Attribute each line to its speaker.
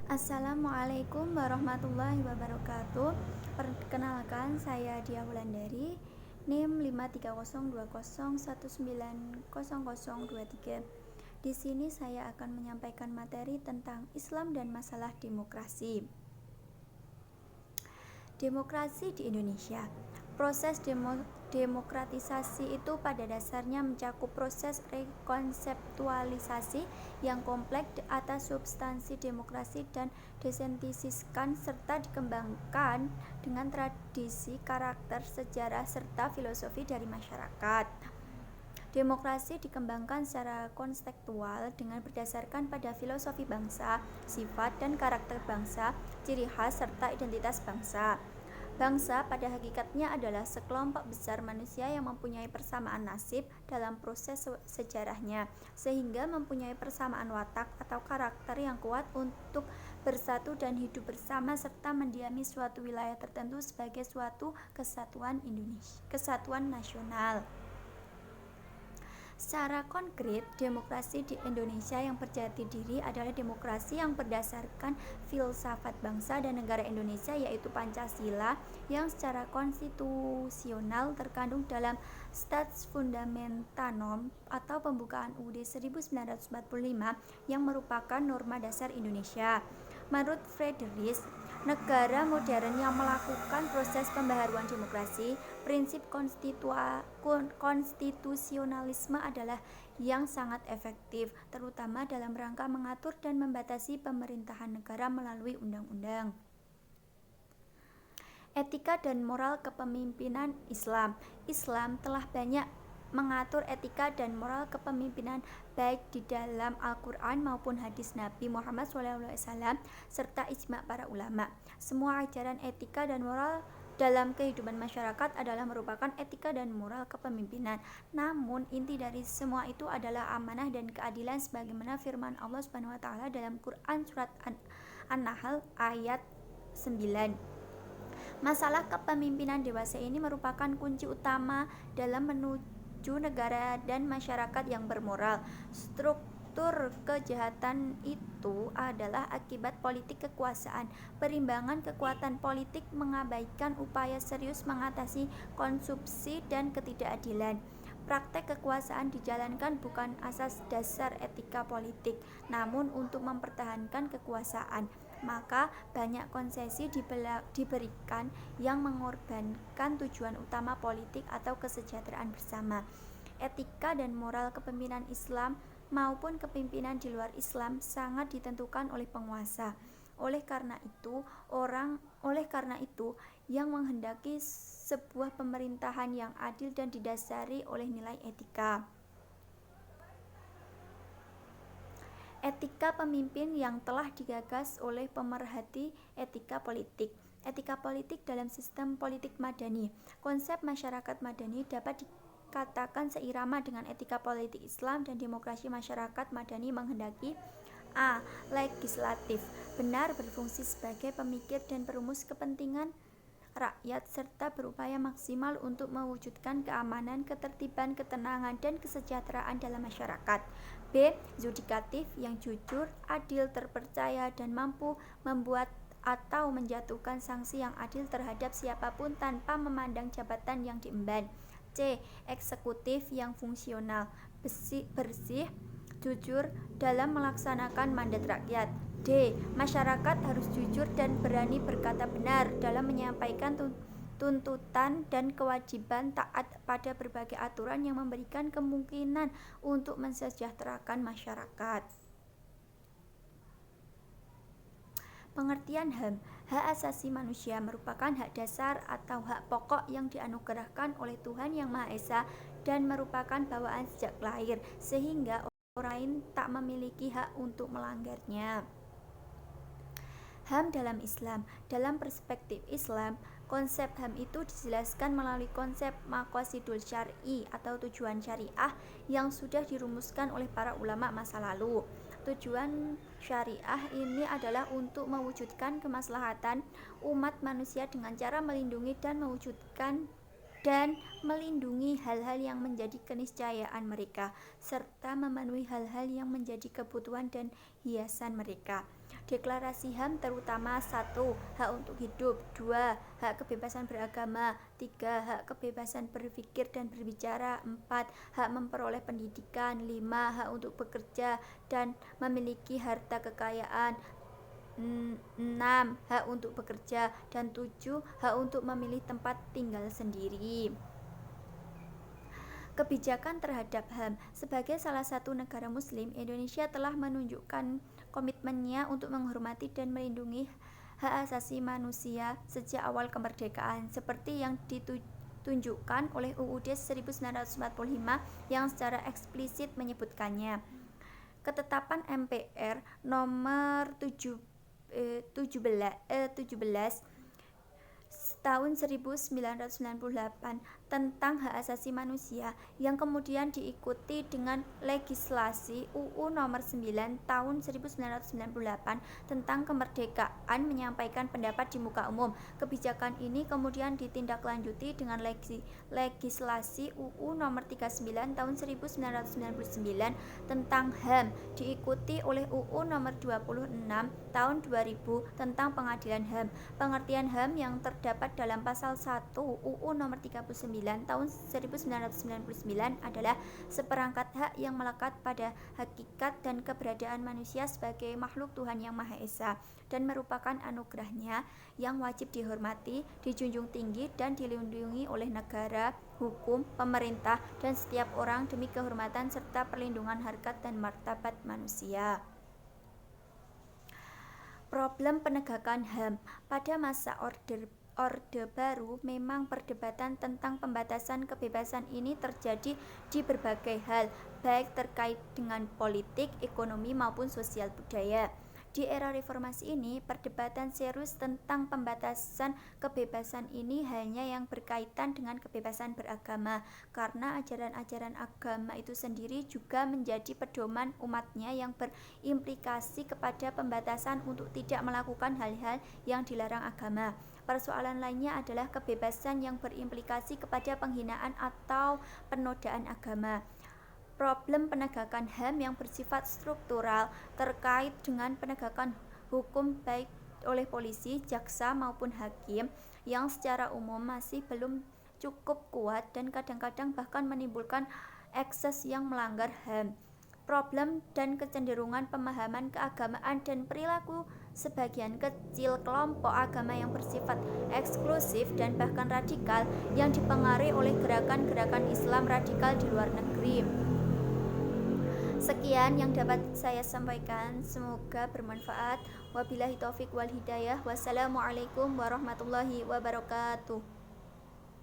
Speaker 1: Assalamualaikum warahmatullahi wabarakatuh. Perkenalkan, saya Dia Wulandari, NIM 53020190023. Di sini saya akan menyampaikan materi tentang Islam dan masalah demokrasi. Demokrasi di Indonesia. Proses demokratisasi itu pada dasarnya mencakup proses rekonseptualisasi yang kompleks atas substansi demokrasi dan desentisiskan serta dikembangkan dengan tradisi, karakter, sejarah, serta filosofi dari masyarakat. Demokrasi dikembangkan secara konseptual dengan berdasarkan pada filosofi bangsa, sifat dan karakter bangsa, ciri khas serta identitas bangsa. Bangsa pada hakikatnya adalah sekelompok besar manusia yang mempunyai persamaan nasib dalam proses sejarahnya, sehingga mempunyai persamaan watak atau karakter yang kuat untuk bersatu dan hidup bersama serta mendiami suatu wilayah tertentu sebagai suatu kesatuan nasional. Secara konkret, demokrasi di Indonesia yang berjati diri adalah demokrasi yang berdasarkan filsafat bangsa dan negara Indonesia, yaitu Pancasila, yang secara konstitusional terkandung dalam Stats Fundamenta Norm atau pembukaan UUD 1945 yang merupakan norma dasar Indonesia. Menurut Friedrich, negara modern yang melakukan proses pembaharuan demokrasi, prinsip konstitusionalisme adalah yang sangat efektif, terutama dalam rangka mengatur dan membatasi pemerintahan negara melalui undang-undang. Etika dan moral kepemimpinan Islam. Islam telah banyak mengatur etika dan moral kepemimpinan baik di dalam Al-Quran maupun hadis Nabi Muhammad SAW serta ijma' para ulama. Semua ajaran etika dan moral dalam kehidupan masyarakat adalah merupakan etika dan moral kepemimpinan. Namun inti dari semua itu adalah amanah dan keadilan sebagaimana firman Allah Subhanahu wa taala dalam Quran surat An-Nahl ayat 9. Masalah kepemimpinan dewasa ini merupakan kunci utama dalam menuju negara dan masyarakat yang bermoral. Struktur kejahatan itu adalah akibat politik kekuasaan. Perimbangan kekuatan politik mengabaikan upaya serius mengatasi konsumsi dan ketidakadilan. Praktek kekuasaan dijalankan bukan asas dasar etika politik, namun untuk mempertahankan kekuasaan. Maka banyak konsesi diberikan yang mengorbankan tujuan utama politik atau kesejahteraan bersama. Etika dan moral kepemimpinan Islam maupun kepemimpinan di luar Islam sangat ditentukan oleh penguasa. Oleh karena itu, yang menghendaki sebuah pemerintahan yang adil dan didasari oleh nilai etika. Etika pemimpin yang telah digagas oleh pemerhati etika politik. Etika politik dalam sistem politik madani. Konsep masyarakat madani dapat dikatakan seirama dengan etika politik Islam dan demokrasi masyarakat madani menghendaki a. Legislatif, benar berfungsi sebagai pemikir dan perumus kepentingan rakyat serta berupaya maksimal untuk mewujudkan keamanan, ketertiban, ketenangan, dan kesejahteraan dalam masyarakat. B. Yudikatif, yang jujur, adil, terpercaya, dan mampu membuat atau menjatuhkan sanksi yang adil terhadap siapapun tanpa memandang jabatan yang diemban. C. Eksekutif, yang fungsional, bersih, jujur dalam melaksanakan mandat rakyat. D. Masyarakat harus jujur dan berani berkata benar dalam menyampaikan tuntutan dan kewajiban taat pada berbagai aturan yang memberikan kemungkinan untuk mensejahterakan masyarakat. Pengertian HAM. Hak asasi manusia merupakan hak dasar atau hak pokok yang dianugerahkan oleh Tuhan Yang Maha Esa dan merupakan bawaan sejak lahir, sehingga orang lain tak memiliki hak untuk melanggarnya. HAM dalam Islam. Dalam perspektif Islam, konsep HAM itu dijelaskan melalui konsep maqasidul syar'i atau tujuan syariah yang sudah dirumuskan oleh para ulama masa lalu. Tujuan syariah ini adalah untuk mewujudkan kemaslahatan umat manusia dengan cara melindungi dan mewujudkan dan melindungi hal-hal yang menjadi keniscayaan mereka, serta memenuhi hal-hal yang menjadi kebutuhan dan hiasan mereka. Deklarasi HAM terutama 1. Hak untuk hidup, 2. Hak kebebasan beragama, 3. Hak kebebasan berpikir dan berbicara, 4. Hak memperoleh pendidikan, 5. Hak untuk bekerja dan memiliki harta kekayaan, 6. Hak untuk bekerja, dan 7. Hak untuk memilih tempat tinggal sendiri. Kebijakan terhadap HAM. Sebagai salah satu negara muslim, Indonesia telah menunjukkan komitmennya untuk menghormati dan melindungi hak asasi manusia sejak awal kemerdekaan, seperti yang ditunjukkan oleh UUD 1945 yang secara eksplisit menyebutkannya. Ketetapan MPR nomor 17 tahun 1998 tentang hak asasi manusia yang kemudian diikuti dengan legislasi UU nomor 9 tahun 1998 tentang kemerdekaan menyampaikan pendapat di muka umum. Kebijakan ini kemudian ditindaklanjuti dengan legislasi UU nomor 39 tahun 1999 tentang HAM, diikuti oleh UU nomor 26 tahun 2000 tentang pengadilan HAM. Pengertian HAM yang terdapat dalam pasal 1 UU nomor 39 tahun 1999 adalah seperangkat hak yang melekat pada hakikat dan keberadaan manusia sebagai makhluk Tuhan Yang Maha Esa dan merupakan anugerahnya yang wajib dihormati, dijunjung tinggi dan dilindungi oleh negara, hukum, pemerintah, dan setiap orang demi kehormatan serta perlindungan harkat dan martabat manusia. Problem penegakan HAM. Pada masa Orde Baru, memang perdebatan tentang pembatasan kebebasan ini terjadi di berbagai hal, baik terkait dengan politik, ekonomi, maupun sosial budaya. Di era reformasi ini, perdebatan serius tentang pembatasan kebebasan ini hanya yang berkaitan dengan kebebasan beragama, karena ajaran-ajaran agama itu sendiri juga menjadi pedoman umatnya yang berimplikasi kepada pembatasan untuk tidak melakukan hal-hal yang dilarang agama. Persoalan lainnya adalah kebebasan yang berimplikasi kepada penghinaan atau penodaan agama. Problem penegakan HAM yang bersifat struktural terkait dengan penegakan hukum baik oleh polisi, jaksa maupun hakim yang secara umum masih belum cukup kuat dan kadang-kadang bahkan menimbulkan ekses yang melanggar HAM. Problem dan kecenderungan pemahaman keagamaan dan perilaku sebagian kecil kelompok agama yang bersifat eksklusif dan bahkan radikal yang dipengaruhi oleh gerakan-gerakan Islam radikal di luar negeri. Sekian yang dapat saya sampaikan, semoga bermanfaat. Wabillahi taufik wal hidayah. Wassalamualaikum warahmatullahi wabarakatuh.